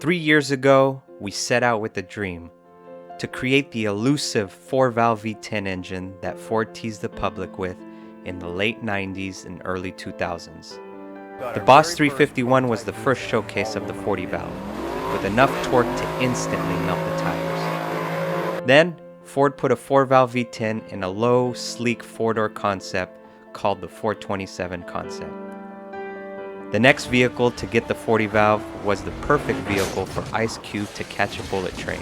3 years ago, we set out with a dream to create the elusive 4-valve V10 engine that Ford teased the public with in the late 90s and early 2000s. The Boss 351 was the first showcase of the 40-valve, with enough torque to instantly melt the tires. Then, Ford put a 4-valve V10 in a low, sleek 4-door concept called the 427 concept. The next vehicle to get the 40-valve was the perfect vehicle for Ice Cube to catch a bullet train,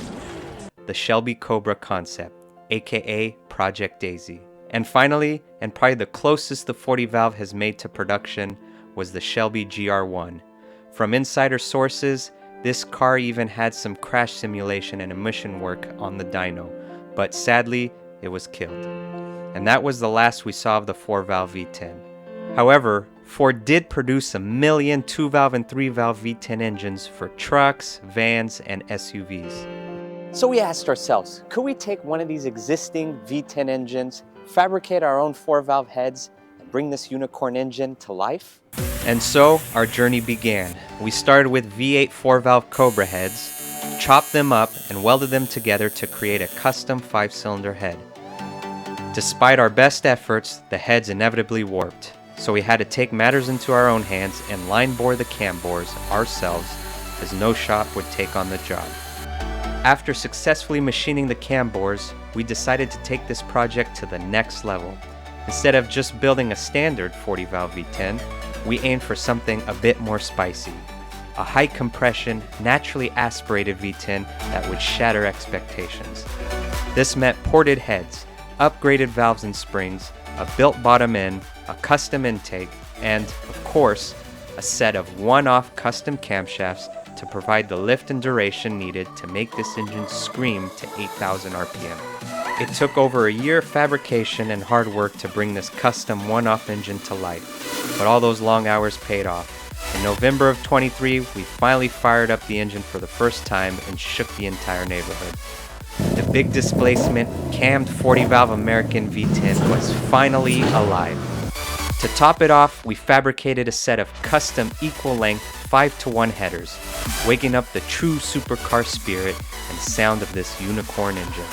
the Shelby Cobra concept, aka Project Daisy. And finally, and probably the closest the 40-valve has made to production, was the Shelby GR1. From insider sources, this car even had some crash simulation and emission work on the dyno, but sadly, it was killed. And that was the last we saw of the 4-valve V10. However, Ford did produce 1 million 2-valve and 3-valve V10 engines for trucks, vans, and SUVs. So we asked ourselves, could we take one of these existing V10 engines, fabricate our own 4-valve heads, and bring this unicorn engine to life? And so our journey began. We started with V8 4-valve Cobra heads, chopped them up, and welded them together to create a custom 5-cylinder head. Despite our best efforts, the heads inevitably warped. So we had to take matters into our own hands and line bore the cam bores ourselves, as no shop would take on the job. After successfully machining the cam bores, we decided to take this project to the next level. Instead of just building a standard 40-valve V10, we aimed for something a bit more spicy. A high compression, naturally aspirated V10 that would shatter expectations. This meant ported heads, upgraded valves and springs, a built bottom end, a custom intake, and, of course, a set of one-off custom camshafts to provide the lift and duration needed to make this engine scream to 8,000 RPM. It took over a year of fabrication and hard work to bring this custom one-off engine to life, but all those long hours paid off. In November of 23, we finally fired up the engine for the first time and shook the entire neighborhood. The big displacement, cammed 40-valve American V10 was finally alive. To top it off, we fabricated a set of custom equal-length 5-to-1 headers, waking up the true supercar spirit and sound of this unicorn engine.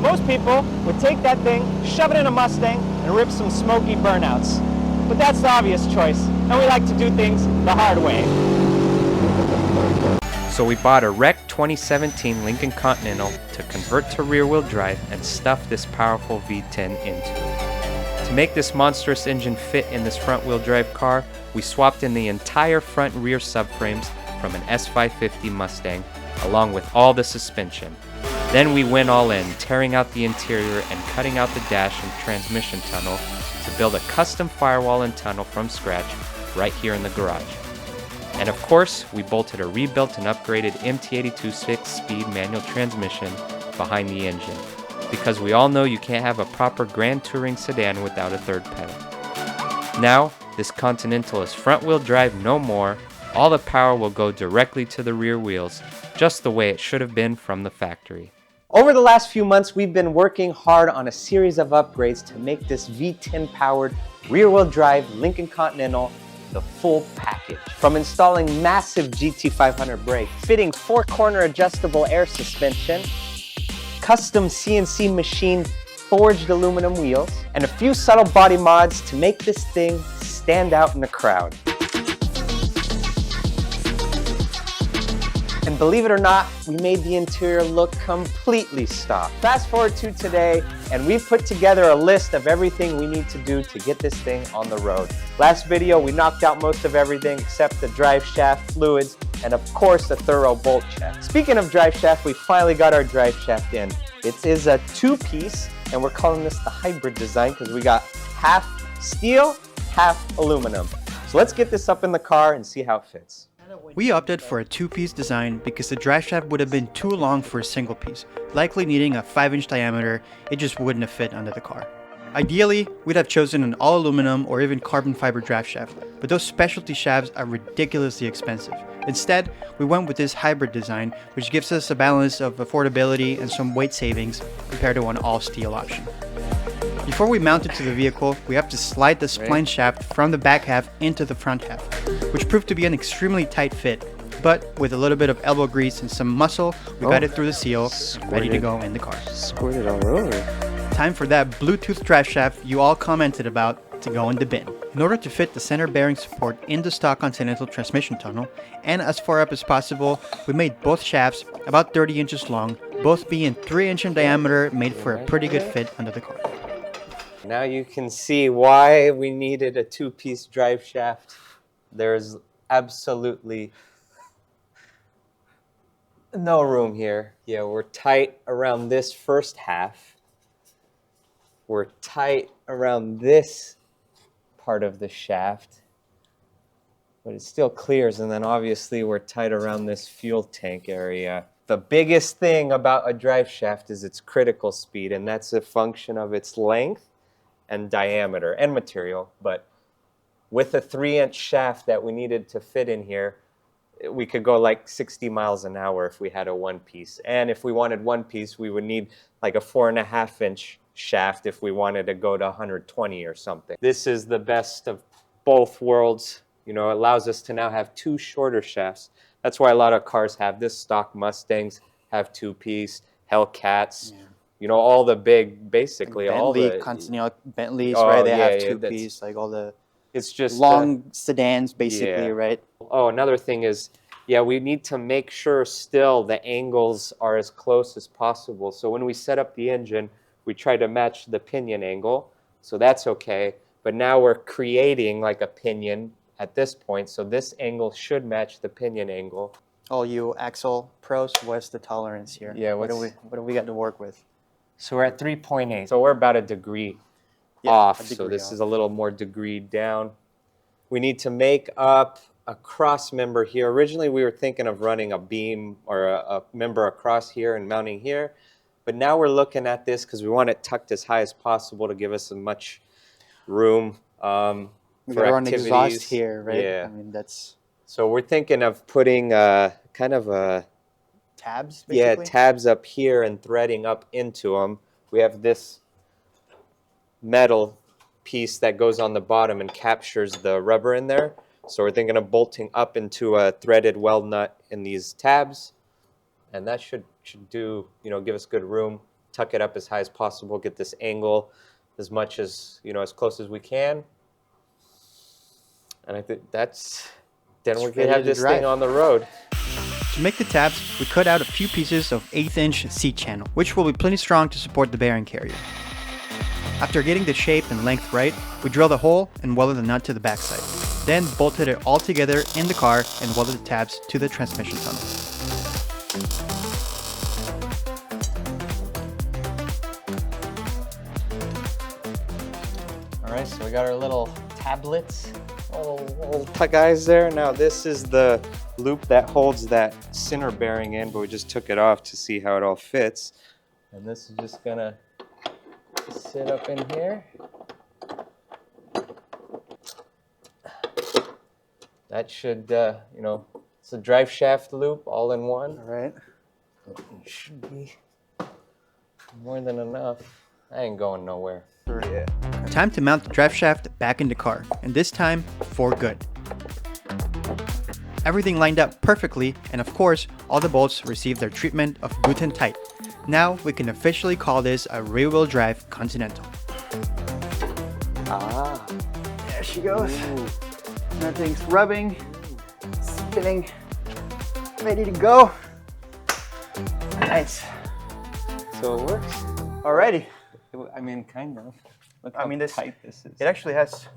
Most people would take that thing, shove it in a Mustang, and rip some smoky burnouts. But that's the obvious choice, and we like to do things the hard way. So we bought a wrecked 2017 Lincoln Continental to convert to rear-wheel drive and stuff this powerful V10 into. To make this monstrous engine fit in this front-wheel drive car, we swapped in the entire front and rear subframes from an S550 Mustang, along with all the suspension. Then we went all in, tearing out the interior and cutting out the dash and transmission tunnel to build a custom firewall and tunnel from scratch right here in the garage. And of course, we bolted a rebuilt and upgraded MT82 6-speed manual transmission behind the engine, because we all know you can't have a proper Grand Touring sedan without a third pedal. Now, this Continental is front-wheel drive no more. All the power will go directly to the rear wheels, just the way it should have been from the factory. Over the last few months, we've been working hard on a series of upgrades to make this V10-powered rear-wheel drive Lincoln Continental the full package. From installing massive GT500 brakes, fitting 4-corner adjustable air suspension, custom CNC machined forged aluminum wheels, and a few subtle body mods to make this thing stand out in the crowd. And believe it or not, we made the interior look completely stock. Fast forward to today, and we've put together a list of everything we need to do to get this thing on the road. Last video, we knocked out most of everything except the drive shaft, fluids, and of course a thorough bolt check. Speaking of drive shaft, we finally got our drive shaft in. It is a 2-piece, and we're calling this the hybrid design because we got half steel, half aluminum. So let's get this up in the car and see how it fits. We opted for a 2-piece design because the drive shaft would have been too long for a single piece, likely needing a 5-inch diameter. It just wouldn't have fit under the car. Ideally, we'd have chosen an all-aluminum or even carbon fiber drive shaft, but those specialty shafts are ridiculously expensive. Instead, we went with this hybrid design, which gives us a balance of affordability and some weight savings compared to an all-steel option. Before we mount it to the vehicle, we have to slide the spline shaft from the back half into the front half, which proved to be an extremely tight fit. But with a little bit of elbow grease and some muscle, we got it through the seal, ready to go in the car. Squirted all over. Time for that Bluetooth drive shaft you all commented about to go in the bin. In order to fit the center bearing support in the stock Continental transmission tunnel, and as far up as possible, we made both shafts about 30 inches long, both being 3-inch in diameter, made for a pretty good fit under the car. Now you can see why we needed a two-piece drive shaft. There's absolutely no room here. Yeah, we're tight around this first half. We're tight around this part of the shaft, but it still clears. And then obviously we're tight around this fuel tank area. The biggest thing about a drive shaft is its critical speed, and that's a function of its length and diameter and material. But with a 3-inch shaft that we needed to fit in here, we could go like 60 miles an hour if we had a one-piece. And if we wanted one piece, we would need like a 4.5-inch shaft if we wanted to go to 120 or something. This is the best of both worlds. You know, it allows us to now have two shorter shafts. That's why a lot of cars have this. Stock Mustangs have two-piece, Hellcats, you know, all the big, basically Bentley, all the Continental Bentleys, Oh, right? They yeah, have yeah, two-piece, like all the it's just long sedans, basically, yeah. right? Oh, another thing is, yeah, we need to make sure still the angles are as close as possible. So when we set up the engine, we try to match the pinion angle. So that's okay. But now we're creating like a pinion at this point. So this angle should match the pinion angle. All you axle pros, what's the tolerance here? Yeah, what do we got to work with? So we're at 3.8. So we're about a degree off. So this is a little more degree down. We need to make up a cross member here. Originally, we were thinking of running a beam or a member across here and mounting here. But now we're looking at this because we want it tucked as high as possible to give us as much room We for got to run activities. exhaust here, right? Yeah. I mean, that's So we're thinking of putting kind of a tabs, basically? tabs up here and threading up into them. We have this metal piece that goes on the bottom and captures the rubber in there. So we're thinking of bolting up into a threaded weld nut in these tabs, and that should do, you know, give us good room, tuck it up as high as possible, get this angle as much as, you know, as close as we can. And I think then we're gonna have this thing on the road. To make the tabs, we cut out a few pieces of 1/8-inch seat channel, which will be plenty strong to support the bearing carrier. After getting the shape and length right, we drilled a hole and welded the nut to the backside. Then bolted it all together in the car and welded the tabs to the transmission tunnel. All right, so we got our little tablets, little guys there. Now this is the loop that holds that center bearing in, but we just took it off to see how it all fits. And this is just gonna sit up in here. That should, you know, it's a drive shaft loop all in one. All right. It should be more than enough. I ain't going nowhere. Yeah. Time to mount the drive shaft back in the car, and this time for good. Everything lined up perfectly, and of course, all the bolts received their treatment of boot and tight. Now we can officially call this a rear-wheel drive Continental. Ah. There she goes. That thing's rubbing, spinning, ready to go. Nice. So it works. Alrighty. I mean, kind of. Look I how mean, tight this is. It actually has.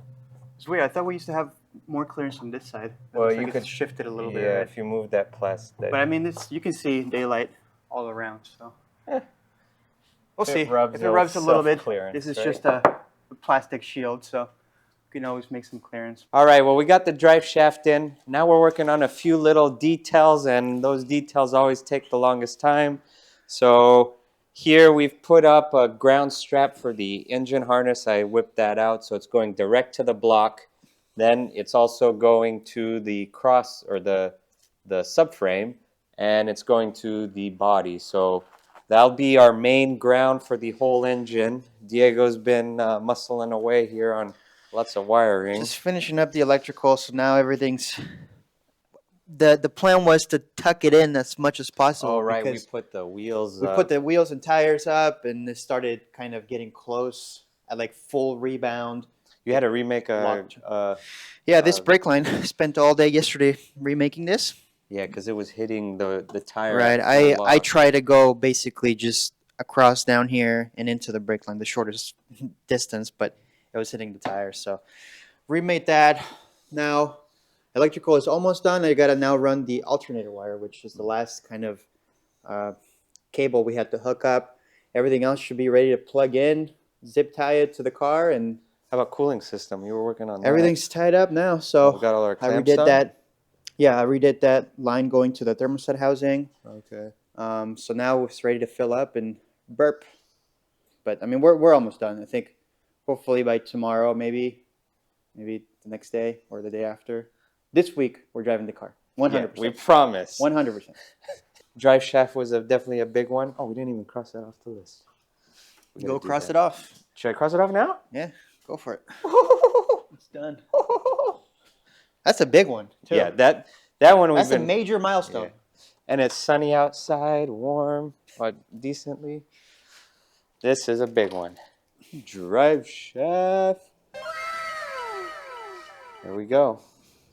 It's weird. I thought we used to have more clearance on this side. Well, you could shift it a little bit. Yeah, Right? if you move that plastic. But I mean, you can see daylight all around. So we'll If it see. rubs, If it rubs a little bit, self-clearance, this is right? just a plastic shield, so you can always make some clearance. All right, well, we got the drive shaft in. Now we're working on a few little details, and those details always take the longest time. So here we've put up a ground strap for the engine harness. I whipped that out, so it's going direct to the block. Then it's also going to the cross or the subframe, and it's going to the body. So That'll be our main ground for the whole engine. Diego's been muscling away here on lots of wiring. Just finishing up the electrical, so now everything's... The plan was to tuck it in as much as possible. Oh, right, we because put the wheels we put the wheels and tires up, and it started kind of getting close at like full rebound. You had to remake this brake line. Spent all day yesterday remaking this. Yeah, because it was hitting the tire. Right. I try to go basically just across down here and into the brake line, the shortest distance, but it was hitting the tires. So remade that. Now electrical is almost done. I gotta now run the alternator wire, which is the last kind of cable we had to hook up. Everything else should be ready to plug in, zip tie it to the car, and how about cooling system? You were working on that. Everything's tied up now. So we got all our I clamps redid done? that. Yeah, I redid that line going to the thermostat housing. Okay. So now it's ready to fill up and burp. But I mean, we're almost done. I think hopefully by tomorrow, maybe the next day or the day after. This week we're driving the car. 100%. Yeah, we promise. 100%. Drive shaft was definitely a big one. Oh, we didn't even cross that off the list. Go cross it off. Should I cross it off now? Yeah, go for it. It's done. That's a big one, too. Yeah, that one That's a major milestone. Yeah. And it's sunny outside, warm, decently. This is a big one. Drive shaft. There we go.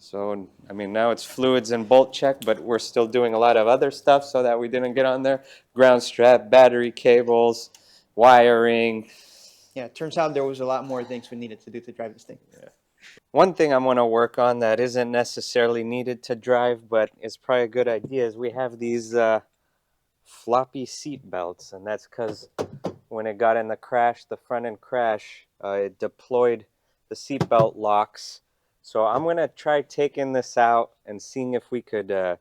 So, I mean, now it's fluids and bolt check, but we're still doing a lot of other stuff so that we didn't get on there. Ground strap, battery cables, wiring. Yeah, it turns out there was a lot more things we needed to do to drive this thing. Yeah. One thing I'm going to work on that isn't necessarily needed to drive, but is probably a good idea, is we have these floppy seat belts, and that's because when it got in the crash, the front end crash, it deployed the seat belt locks. So I'm going to try taking this out and seeing if we could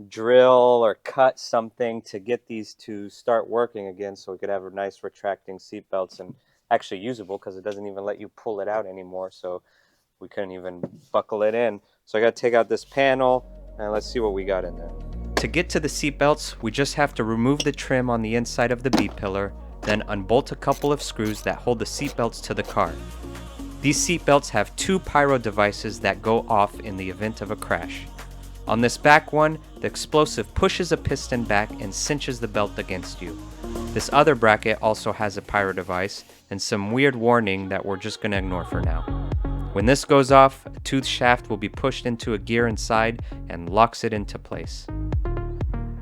drill or cut something to get these to start working again, so we could have a nice retracting seat belts and actually usable, because it doesn't even let you pull it out anymore. So we couldn't even buckle it in. So I got to take out this panel, and let's see what we got in there. To get to the seat belts, we just have to remove the trim on the inside of the B-pillar, then unbolt a couple of screws that hold the seat belts to the car. These seat belts have two pyro devices that go off in the event of a crash. On this back one, the explosive pushes a piston back and cinches the belt against you. This other bracket also has a pyro device and some weird warning that we're just going to ignore for now. When this goes off, a tooth shaft will be pushed into a gear inside and locks it into place.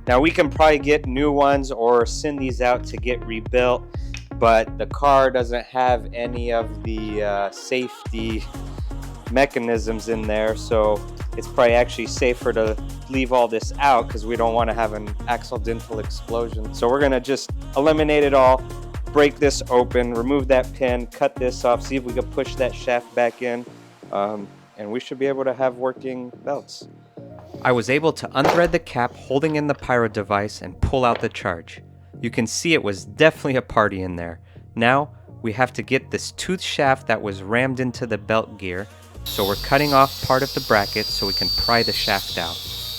Now we can probably get new ones or send these out to get rebuilt, but the car doesn't have any of the safety mechanisms in there, so it's probably actually safer to leave all this out because we don't want to have an accidental explosion. So we're going to just eliminate it all, break this open, remove that pin, cut this off, see if we can push that shaft back in, and we should be able to have working belts. I was able to unthread the cap holding in the pyro device and pull out the charge. You can see it was definitely a party in there. Now we have to get this tooth shaft that was rammed into the belt gear, so we're cutting off part of the bracket so we can pry the shaft out.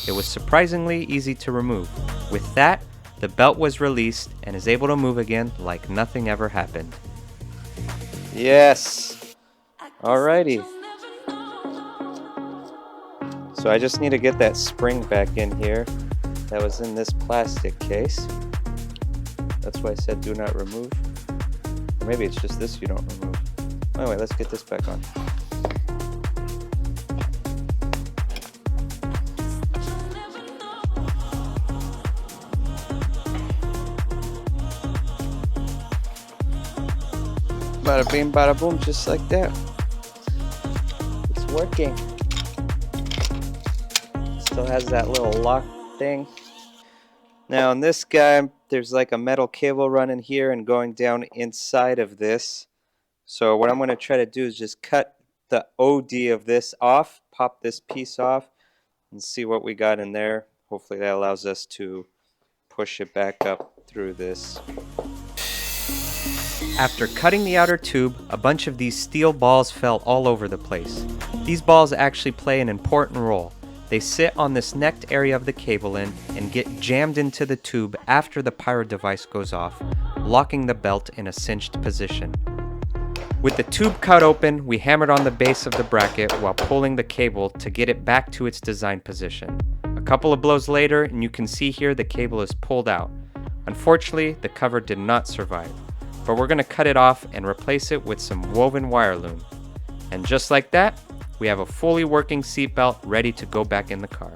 It was surprisingly easy to remove. With that, the belt was released and is able to move again like nothing ever happened. Yes. Alrighty. So I just need to get that spring back in here that was in this plastic case. That's why I said do not remove. Or maybe it's just this you don't remove. Anyway, let's get this back on. Bada bing, bada boom, just like that. It's working. Still has that little lock thing. Now on this guy, there's like a metal cable running here and going down inside of this. So what I'm going to try to do is just cut the OD of this off, pop this piece off, and see what we got in there. Hopefully that allows us to push it back up through this. After cutting the outer tube, a bunch of these steel balls fell all over the place. These balls actually play an important role. They sit on this necked area of the cable in and get jammed into the tube after the pyro device goes off, locking the belt in a cinched position. With the tube cut open, we hammered on the base of the bracket while pulling the cable to get it back to its design position. A couple of blows later, and you can see here the cable is pulled out. Unfortunately, the cover did not survive, but we're going to cut it off and replace it with some woven wire loom. And just like that, we have a fully working seatbelt ready to go back in the car.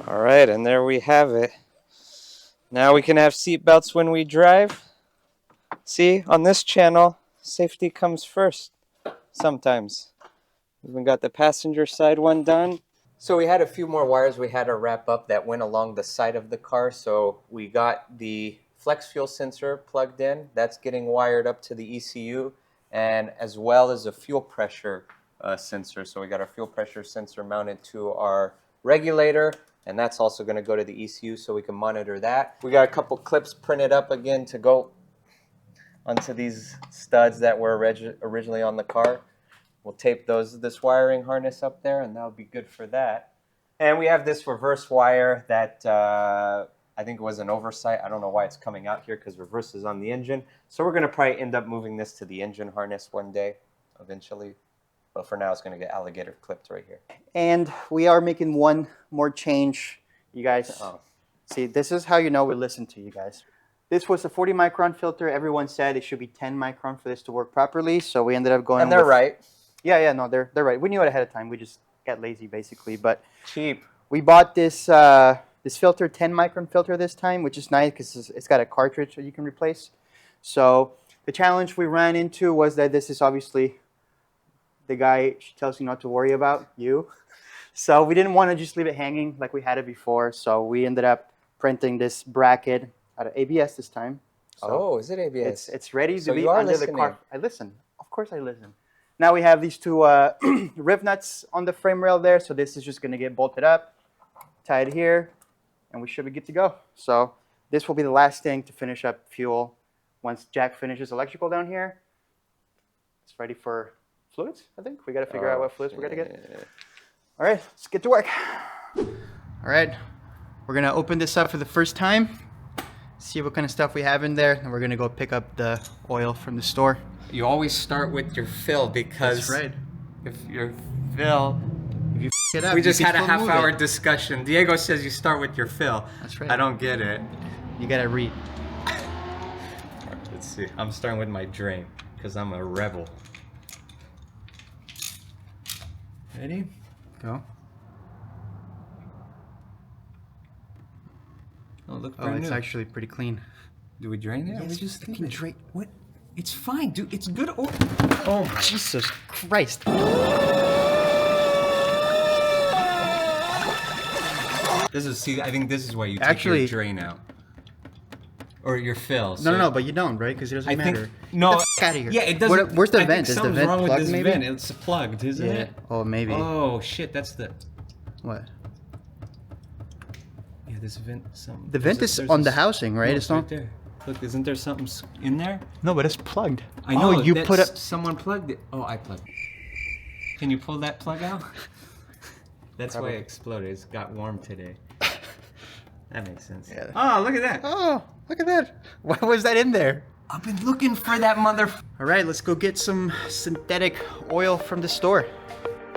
All right, and there we have it. Now we can have seatbelts when we drive. See, on this channel, safety comes first sometimes. We even got the passenger side one done. So we had a few more wires we had to wrap up that went along the side of the car. So we got the flex fuel sensor plugged in. That's getting wired up to the ECU, and as well as a fuel pressure sensor. So we got our fuel pressure sensor mounted to our regulator, and that's also going to go to the ECU so we can monitor that. We got a couple clips printed up again to go onto these studs that were originally on the car. We'll tape this wiring harness up there, and that'll be good for that. And we have this reverse wire that I think it was an oversight. I don't know why it's coming out here because reverse is on the engine. So we're going to probably end up moving this to the engine harness one day, eventually. But for now, it's going to get alligator clipped right here. And we are making one more change, you guys. See, this is how you know we listen to you guys. This was a 40 micron filter. Everyone said it should be 10 micron for this to work properly. So we ended up going And they're right. Yeah, no, they're right. We knew it ahead of time. We just got lazy, basically. But cheap. We bought this this filter, 10 micron filter this time, which is nice because it's got a cartridge that you can replace. So the challenge we ran into was that this is obviously the guy she tells you not to worry about, you. So we didn't want to just leave it hanging like we had it before. So we ended up printing this bracket out of ABS this time. So is it ABS? It's ready So to be you are under listening. the car. I listen. Of course I listen. Now we have these two rib nuts on the frame rail there. So this is just going to get bolted up, tied here, and we should be good to go. So this will be the last thing to finish up fuel. Once Jack finishes electrical down here, it's ready for fluids, I think. We got to figure out what fluids we're going to get. All right, let's get to work. All right, we're going to open this up for the first time, see what kind of stuff we have in there, and we're going to go pick up the oil from the store. You always start with your fill because That's right. if your fill... If you f it up, We just you had a can still move half-hour it. discussion. Diego says you start with your fill. That's right. I don't get it. You got to read. All right, let's see. I'm starting with my drain because I'm a rebel. Ready? Go. Oh, look Oh, brand it's new. actually pretty clean. Do we drain it? Yes, we just fucking leave it. drain. What? It's fine, dude. It's good oil. Oh, Jesus Christ. This is, see, I think this is why you take Actually- your drain out. Or your fill. No, but you don't, right? Because it doesn't I matter. think, no. Get the f out of here. Yeah, it doesn't. Where's the I vent? think Is the something's vent wrong with plugged, this maybe? vent. It's plugged, isn't Yeah. it? Oh, maybe. Oh, shit, that's the... What? Yeah, this vent, something. The vent is on the housing, right? No, It's not. right there. Look, isn't there something in there? No, but it's plugged. I know. Oh, you that's- put up. Someone plugged it. Oh, I plugged it. Can you pull that plug out? That's why it exploded. It's got warm today. That makes sense. Yeah. Oh, look at that. Oh, look at that. Why was that in there? I've been looking for that mother... All right, let's go get some synthetic oil from the store.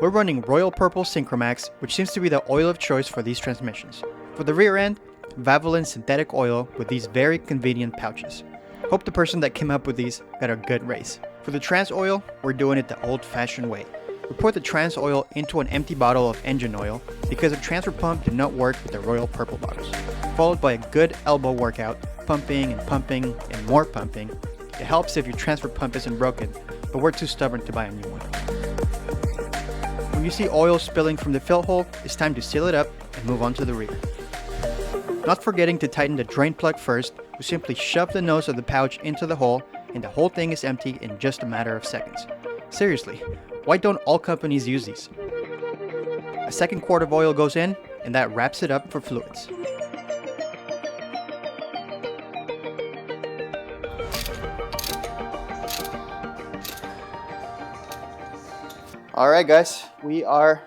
We're running Royal Purple Synchromax, which seems to be the oil of choice for these transmissions. For the rear end, Valvoline synthetic oil with these very convenient pouches. Hope the person that came up with these got a good race. For the trans oil, we're doing it the old-fashioned way. We pour the trans oil into an empty bottle of engine oil because the transfer pump did not work with the Royal Purple bottles. Followed by a good elbow workout, pumping and more pumping. It helps if your transfer pump isn't broken, but we're too stubborn to buy a new one. When you see oil spilling from the fill hole, it's time to seal it up and move on to the rear. Not forgetting to tighten the drain plug first, we simply shove the nose of the pouch into the hole and the whole thing is empty in just a matter of seconds. Seriously, why don't all companies use these? A second quart of oil goes in and that wraps it up for fluids. All right, guys, we are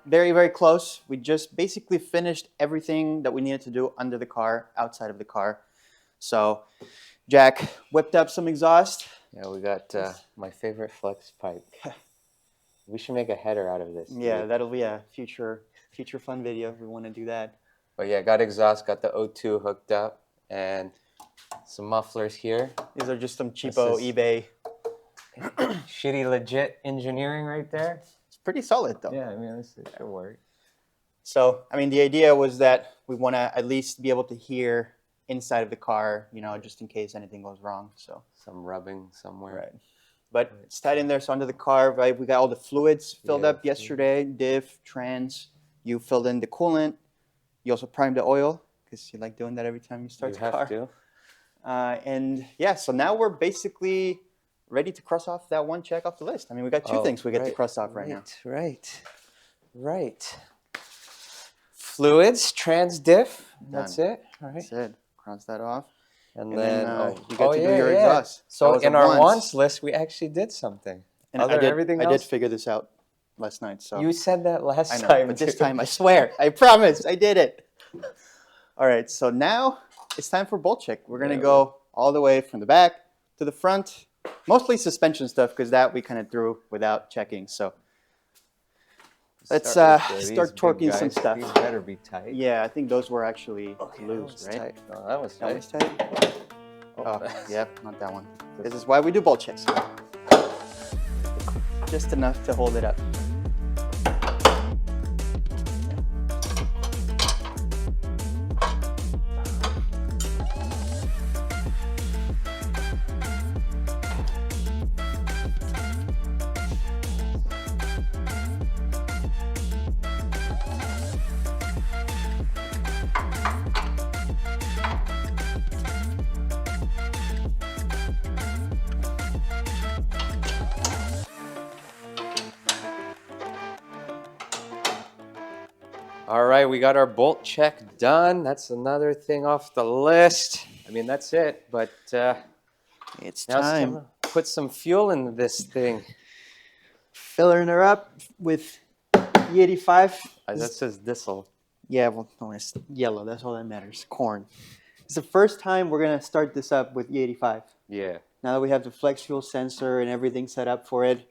very, very close. We just basically finished everything that we needed to do under the car, outside of the car. So Jack whipped up some exhaust. Yeah, we got my favorite flex pipe. We should make a header out of this. Yeah, dude. that'll be a future fun video if we want to do that. But yeah, got exhaust, got the O2 hooked up, and some mufflers here. These are just some cheapo is- eBay. Shitty legit engineering right there. It's pretty solid though. Yeah, I mean, this should work. So, I mean, the idea was that we want to at least be able to hear inside of the car, you know, just in case anything goes wrong. So, Some rubbing somewhere. right. But it's tied in there. So under the car, right, we got all the fluids filled Yeah, up yesterday, diff, trans. You filled in the coolant. You also primed the oil because you like doing that every time you start You the car. have to. And yeah, so now we're basically ready to cross off that one check off the list. I mean, we got two things we get to cross off right now. Right. Fluids, trans diff. That's Done. it. All right. That's it. Cross that off. And And then, then you get to do your yeah. exhaust. That So was in a our wants. wants list, we actually did something. And everything I else? did figure this out last night. So You said that last I know, time. but this too. time I swear, I promise, I did it. All right, so now it's time for bolt check. We're gonna go all the way from the back to the front, mostly suspension stuff because that we kind of threw without checking. So let's Start with, start these big torquing some guys. stuff. These better be tight. Yeah, I think those were actually That loose, was right? tight. No, that was That tight. was tight. Oh, that's- yep, not that one. This is why we do bolt checks. Just enough to hold it up. All right, we got our bolt check done. That's another thing off the list. I mean, that's it. But It's now it's time. time to put some fuel in this thing. Filling her up with E85. That says diesel. Yeah, well, no, it's yellow. That's all that matters. Corn. It's the first time we're going to start this up with E85. Yeah. Now that we have the flex fuel sensor and everything set up for it.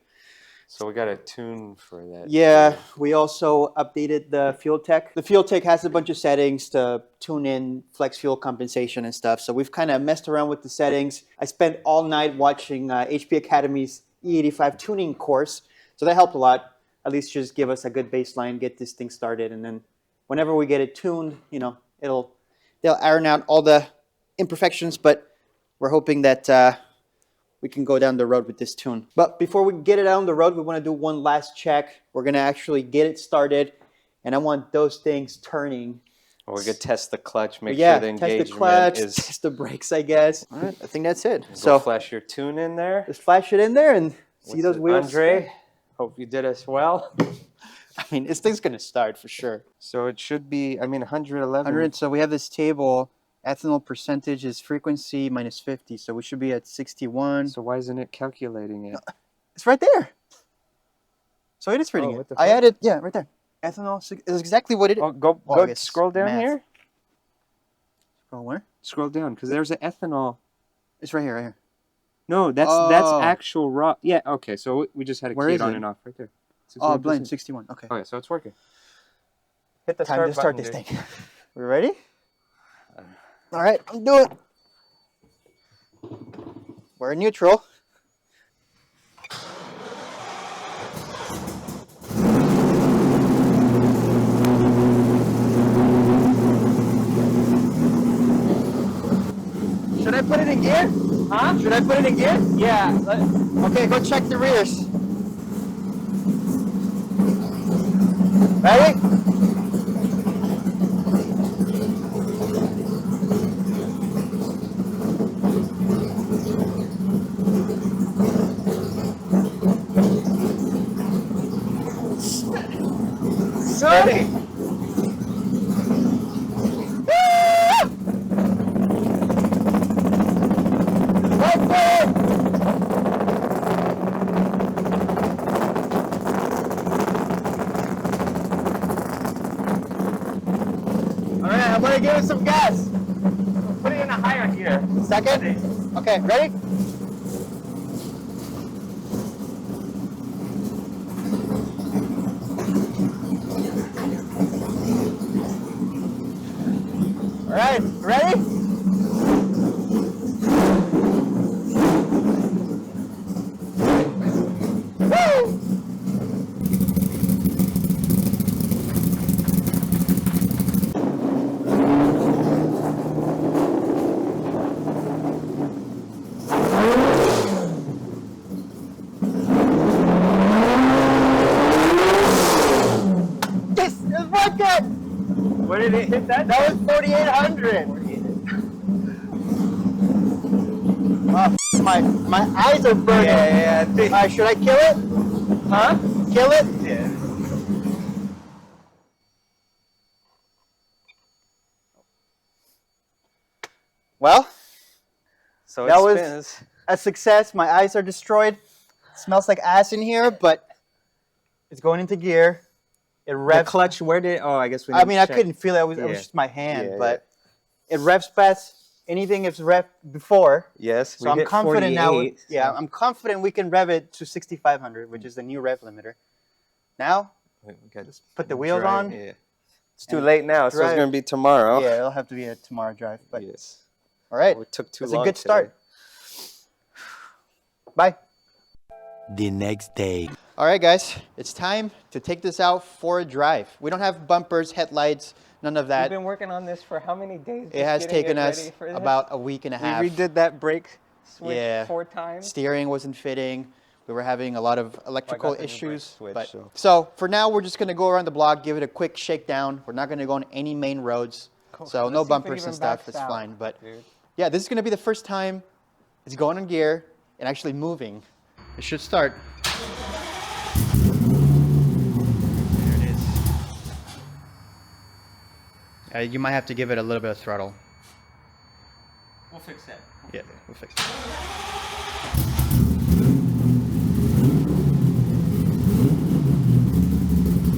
So we got a tune for that. Yeah, we also updated the fuel tech. The fuel tech has a bunch of settings to tune in flex fuel compensation and stuff. So we've kind of messed around with the settings. I spent all night watching HP Academy's E85 tuning course. So that helped a lot. At least just give us a good baseline, get this thing started. And then whenever we get it tuned, you know, they'll iron out all the imperfections. But we're hoping that we can go down the road with this tune. But before we get it out on the road, we want to do one last check. We're going to actually get it started, and I want those things turning. Or we could test the clutch, make Yeah, sure the test engagement the clutch, is. test the brakes, I guess. All right, I think that's it. So So flash your tune in there. just flash it in there and see What's those it, wheels. Andre, hope you did as well. I mean, this thing's going to start for sure. So it should be, I mean, 111. 100, so we have this table. Ethanol percentage is frequency minus 50, so we should be at 61. So why isn't it calculating it? It's right there. So it is reading Oh, it. what the I fuck? added, yeah, right there. Ethanol is exactly what it is. Oh, go Well, I guess scroll down math. here. Oh, where? Scroll down, because there's an ethanol. It's right here, right here. No, that's Oh. actual raw. Yeah, okay, so we just had to Where key is it on it? and off right there. Oh, 61%. blend 61. Okay. Okay, so it's working. Hit the Time to start button, this dude. thing. We ready? All right, I'm doing it. We're in neutral. Should I put it in gear? Huh? Should I put it in gear? Yeah. Okay, go check the rears. Ready? Ready? Second? Okay, ready? All right, ready? Woo! Yes, it's working! Where did it hit that? That was 4,800. My eyes are burning. Yeah. All right, should I kill it? Huh? Kill it? Yeah. Well, So that it was spins. a success. My eyes are destroyed. Smells like ass in here, but it's going into gear. It The revs. clutch, where did? Oh, I guess we. I need mean, to I check. couldn't feel it. It was Yeah. just my hand, Yeah, but it revs past anything it's revved before. Yes. So I'm confident now. 48, Yeah, so- I'm confident we can rev it to 6,500, which is the new rev limiter. Now, Wait, we got just put the wheels drive, on. Yeah. It's too late now, so it's drive. gonna be tomorrow. Yeah, it'll have to be a tomorrow drive. But Yes. all right, It took too it's long. a good start. Bye. The next day. All right, guys, it's time to take this out for a drive. We don't have bumpers, headlights, none of We've that. been working on this for how many days? It has taken us about a week and a half. We redid that brake switch Yeah. 4 times. Steering wasn't fitting. We were having a lot of electrical the new brake issues. switch, But, so- so for now, we're just gonna go around the block, give it a quick shakedown. We're not gonna go on any main roads, Cool. so Let's no see if it bumpers even and stuff. backs It's out, fine. But dude. yeah, this is gonna be the first time it's going in gear and actually moving. It should start. There it is. You might have to give it a little bit of throttle. We'll fix that. Yeah, we'll fix it.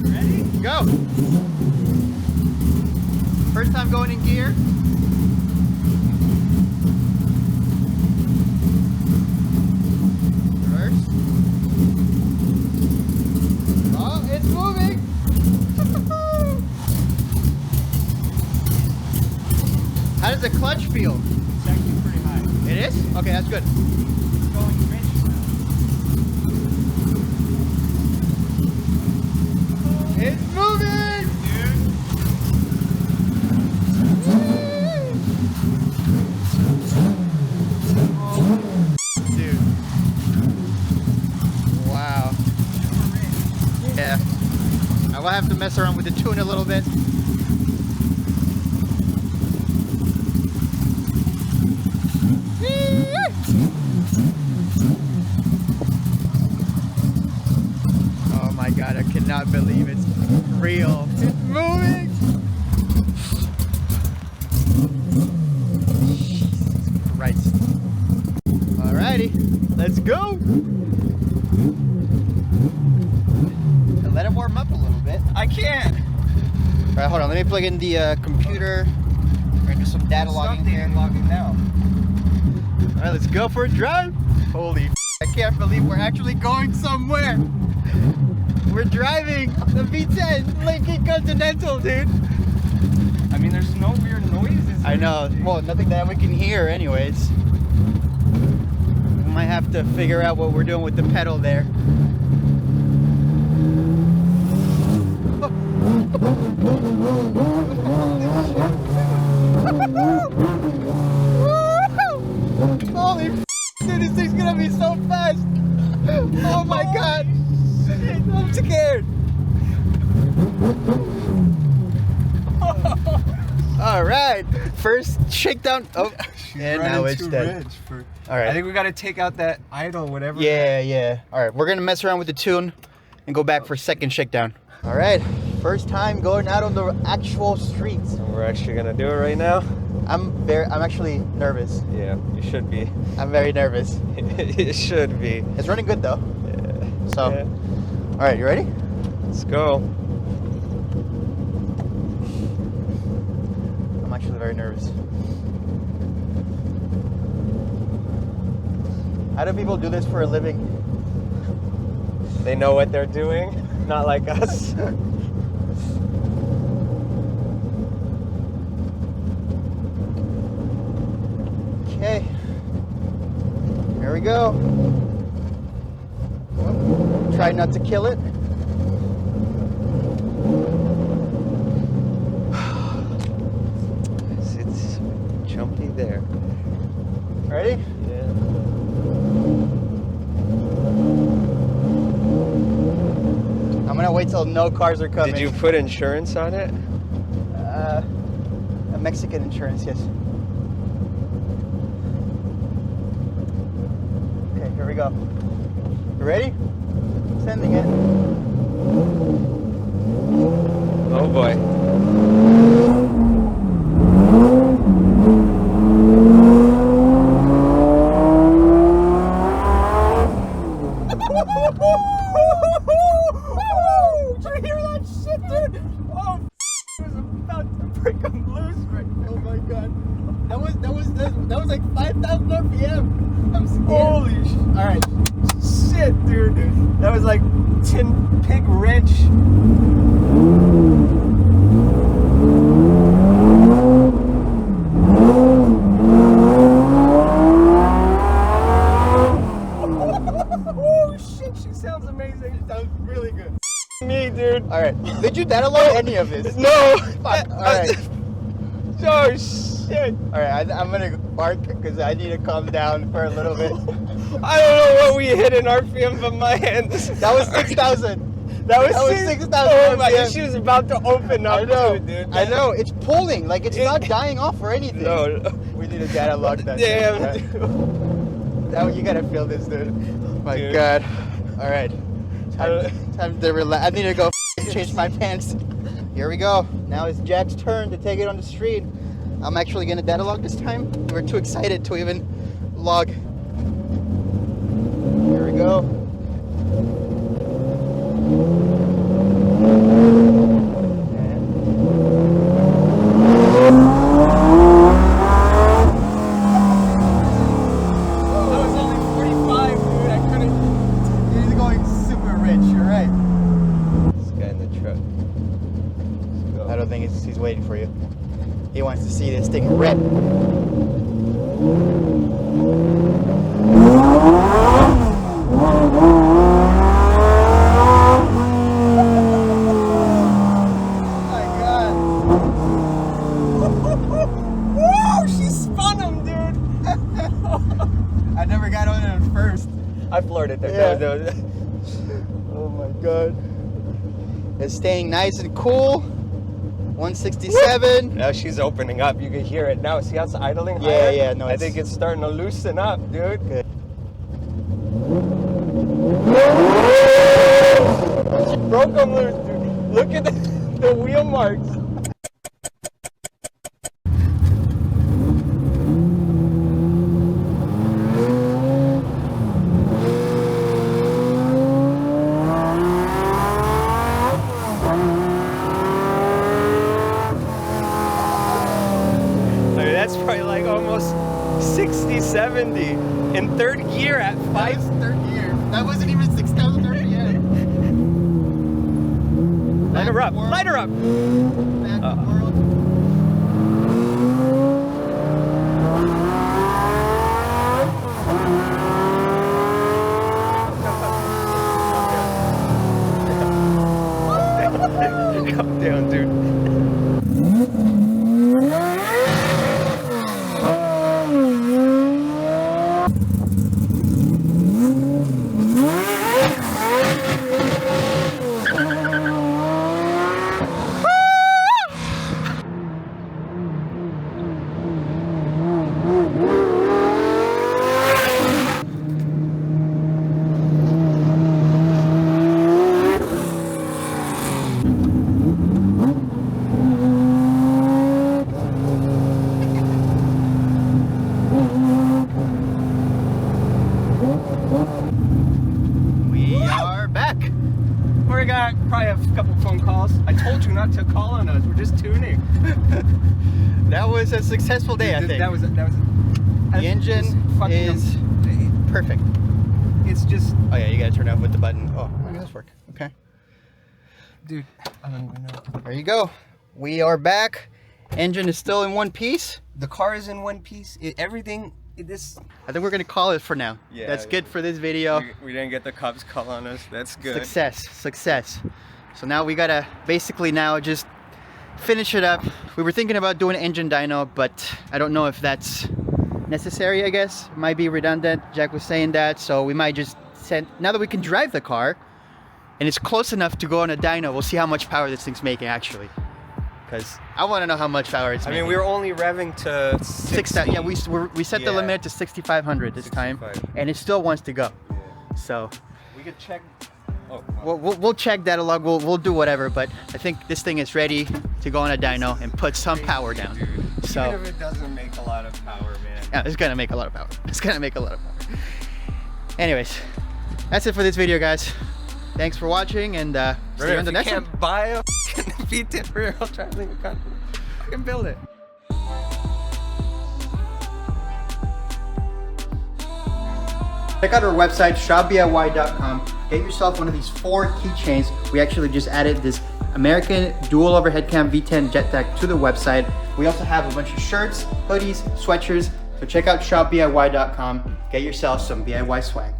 Ready? Go! First time going in gear. Reverse. Oh, it's moving! How does the clutch feel? It's actually pretty high. It is? Okay, that's good. It's going rich now. It's moving! Dude. Wow. Yeah. I will have to mess around with the tune a little bit. Oh my god, I cannot believe it's real. It's moving! Jesus Christ. Alrighty, let's go! Let it warm up a little bit. I can't. Alright, hold on, let me plug in the computer. We're gonna do some data logging here. Logging now. Alright, let's go for a drive. Holy f, I can't believe we're actually going somewhere. We're driving the V10 Lincoln Continental, dude. I mean, there's no weird noises. I know. Well, nothing that we can hear anyways. We might have to figure out what we're doing with the pedal there. Holy f, dude, this thing's gonna be so fast. Oh my god. I'm scared. All right, first shakedown. Oh, and now it's dead. All right. I think we got to take out that idle, whatever. Yeah, yeah. All right, we're gonna mess around with the tune and go back for second shakedown. All right, first time going out on the actual streets. We're actually gonna do it right now. I'm actually nervous. Yeah, you should be. I'm very nervous. You should be. It's running good though. Yeah. So, Yeah. all right, you ready? Let's go. I'm actually very nervous. How do people do this for a living? They know what they're doing, not like us. Okay. Here we go. Try not to kill it. It's jumpy there. Ready? Yeah. I'm gonna wait till no cars are coming. Did you put insurance on it? A Mexican insurance, yes. Okay, here we go. You ready? Sending it. Oh boy. Did you hear that shit, dude? Oh, it was about to break him loose right. Oh my god. That was like 5,000 RPM. I'm scared. Holy shit. Alright. Shit, dude. That was like 10 pig wrench. Oh shit, she sounds amazing. She sounds really good. Me, dude. Alright. Did you data-log any of this? No. Fuck. Alright. Oh shit. Alright, I'm gonna bark because I need to calm down for a little bit. I don't know what we hit in RPM, but my hands. That was 6,000. That was 6,000 Oh my, RPM. she was about to open up. I know, too, dude. I know. It's pulling, like it's not dying off or anything. No. We need to data log that. Damn. Yeah. That, you gotta feel this, dude. My Dude. God. All right. Time to relax. I need to go change my pants. Here we go. Now it's Jack's turn to take it on the street. I'm actually gonna data log this time. We're too excited to even log. Here we go. That was only 45, dude. I couldn't. He's going super rich. You're right. This guy in the truck. Let's go. I don't think he's waiting for you. He wants to see this thing rip. Oh my god. Whoa, she spun him, dude. I never got on it at first. I floored it there. Yeah. That was- Oh my god. It's staying nice and cool. 167. Now she's opening up. You can hear it now. See how it's idling Yeah, higher? yeah, no, I it's- think it's starting to loosen up, dude. Good. She broke them loose, dude. Look at the wheel marks. I mean, that's probably like almost 60, 70 in third gear at 5. Third year. That wasn't even 6,000 RPM. Light her up. Light her up. Back world. Calm down, dude. We are back. We got probably a couple phone calls. I told you not to call on us. We're just tuning. That was a successful day, I think. That was. The engine is perfect. It's just, Oh yeah, you gotta turn it off with the button. Oh, look at this work. Okay. dude, I don't even know. There you go. We are back. Engine is still in one piece. The car is in one piece. This. I think we're gonna call it for now. Yeah, That's good for this video. We didn't get the cops call on us. That's good. Success. So now we gotta basically now just finish it up. We were thinking about doing engine dyno, but I don't know if that's necessary, I guess. It might be redundant. Jack was saying that, so we might just send, now that we can drive the car and it's close enough to go on a dyno, we'll see how much power this thing's making actually. Because I want to know how much power it's making. I mean, we were only revving to 60. Yeah, we set the limit to 6,500 this time, and it still wants to go. Yeah. So We could check. Oh, we'll check that along. We'll do whatever, but I think this thing is ready to go on a dyno and put some power down. dude. So Even if it doesn't make a lot of power, man. yeah, it's gonna make a lot of power. It's gonna make a lot of power. Anyways, that's it for this video, guys. Thanks for watching, and see you on the next one. If you can't buy a V10 rear-wheel drive, then you can't fucking build it. Check out our website, shopdiy.com. Get yourself one of these 4 keychains. We actually just added this American dual overhead cam V10 JetTech to the website. We also have a bunch of shirts, hoodies, sweatshirts. So check out shopdiy.com. Get yourself some DIY swag.